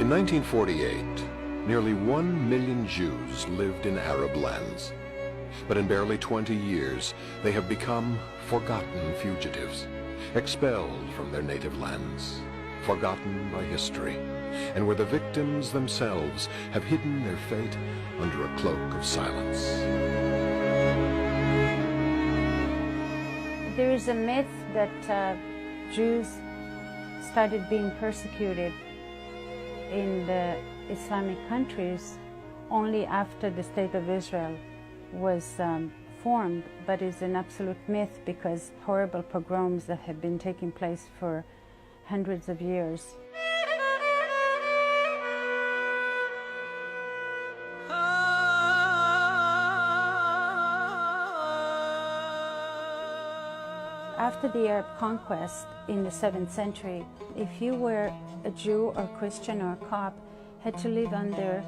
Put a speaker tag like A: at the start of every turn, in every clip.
A: In 1948, nearly 1 million Jews lived in Arab lands. But in barely 20 years, they have become forgotten fugitives, expelled from their native lands, forgotten by history, and where the victims themselves have hidden their fate under a cloak of silence.
B: There is a myth that Jews started being persecuted in the Islamic countries only after the State of Israel was formed, but is an absolute myth because horrible pogroms that have been taking place for hundreds of years. After the Arab conquest in the 7th century, if you were a Jew or Christian or Copt, had to live under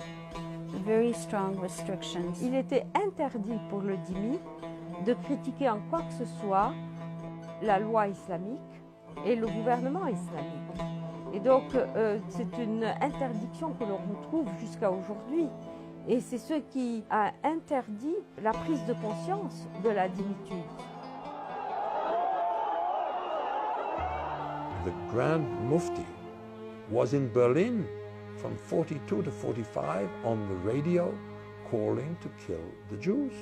B: very strong restrictions.
C: Il était interdit pour le dhimmi de critiquer en quoi que ce soit la loi islamique et le gouvernement islamique. Et donc c'est une interdiction que l'on retrouve jusqu'à aujourd'hui. Et c'est ce qui a interdit la prise de conscience de la dhimmitude.
D: The Grand Mufti was in Berlin from 42 to 45 on the radio calling to kill the Jews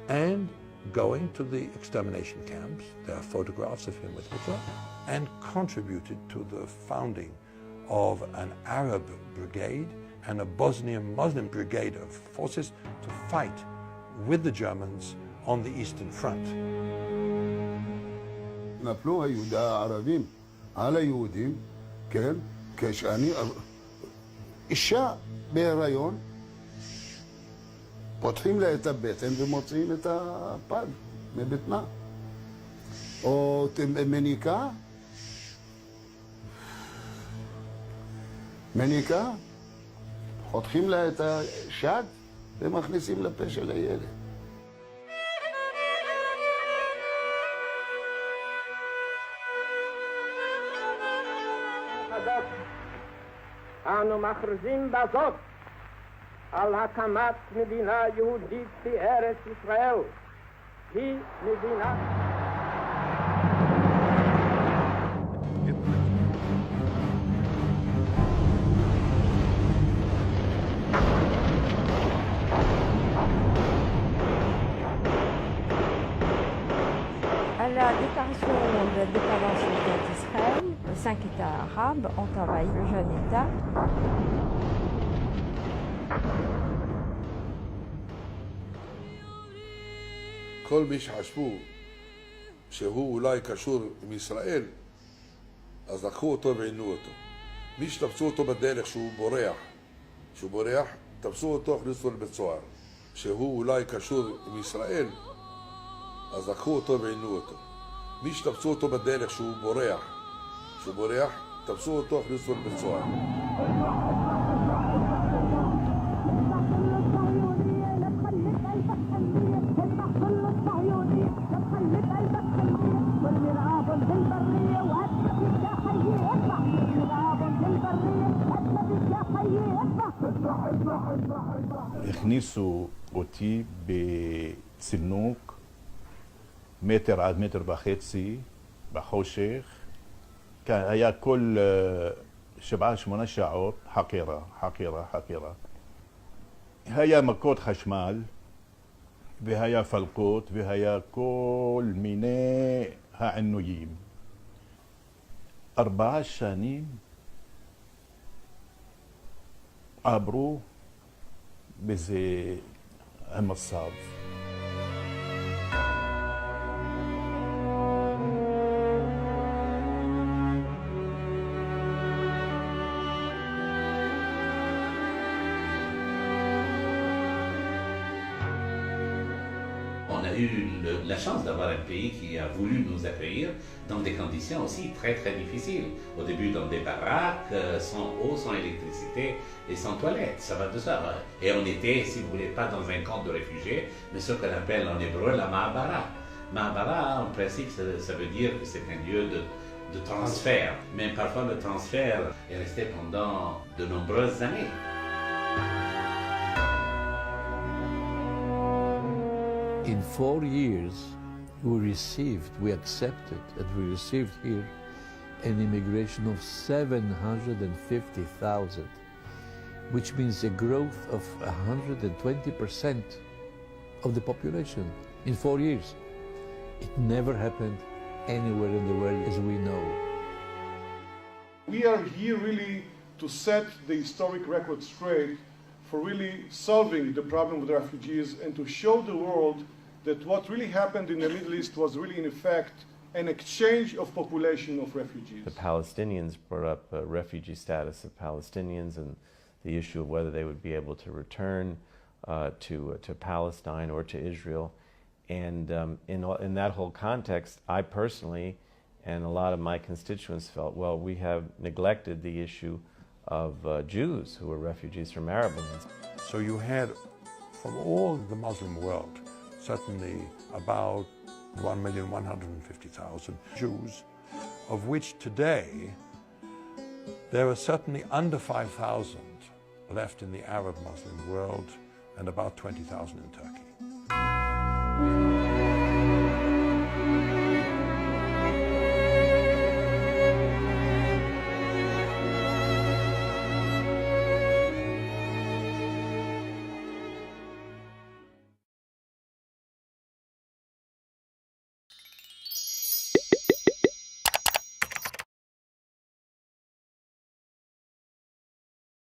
D: and going to the extermination camps. There are photographs of him with Hitler, and contributed to the founding of an Arab brigade and a Bosnian Muslim brigade of forces to fight with the Germans on the Eastern Front.
E: נפלו היהודים הערבים על היהודים, כן, כשאני אישה בהיריון, פותחים לה את הבטן ומוציאים את הפג מבטנה. או מניקה, חותכים לה את השד ומכניסים לפה של הילד.
F: אנו מכריזים בזאת על הקמת מדינה יהודית בארץ ישראל. היא מדינה...
C: À la déclaration de la dépendance d'Israël, les 5 États arabes ont envahi le jeune État.
G: כל מי שחשבו שהוא אולי קשור עם ישראל, אז לקחו אותו ועינו אותו. מי שתפסו אותו בדרך שהוא בורח, תפסו אותו, הכניסו לבית סוהר. שהוא אולי קשור עם ישראל, אז לקחו אותו ועינו אותו. מי שתפסו אותו בדרך שהוא בורח, תפסו אותו, הכניסו לבית סוהר.
H: הכניסו אותי בצינוק מטר עד מטר וחצי בחושך. היה כל 7-8 שעות חקירה. היה מכות חשמל והיה פלקות והיה כל מיני העינויים. 4 שנים עברו בזה המצב.
I: On a eu la chance d'avoir un pays qui a voulu nous accueillir dans des conditions aussi très difficiles. Au début dans des baraques, sans eau, sans électricité et sans toilettes, ça va de ça. Et on était, si vous voulez, pas dans un camp de réfugiés, mais ce qu'on appelle en hébreu la Ma'abara. Ma'abara, en principe, ça veut dire que c'est un lieu de transfert. Mais parfois le transfert est resté pendant de nombreuses années.
D: In 4 years, we accepted, and we received here an immigration of 750,000, which means a growth of 120% of the population in 4 years. It never happened anywhere in the world as we know.
J: We are here really to set the historic record straight for really solving the problem with refugees and to show the world that what really happened in the Middle East was really in effect an exchange of population of refugees.
K: The Palestinians brought up refugee status of Palestinians and the issue of whether they would be able to return to Palestine or to Israel. And in that whole context, I personally and a lot of my constituents felt, well, we have neglected the issue of Jews who were refugees from Arab lands.
D: So you had from all the Muslim world, certainly about 1,150,000 Jews, of which today there are certainly under 5,000 left in the Arab Muslim world and about 20,000 in Turkey.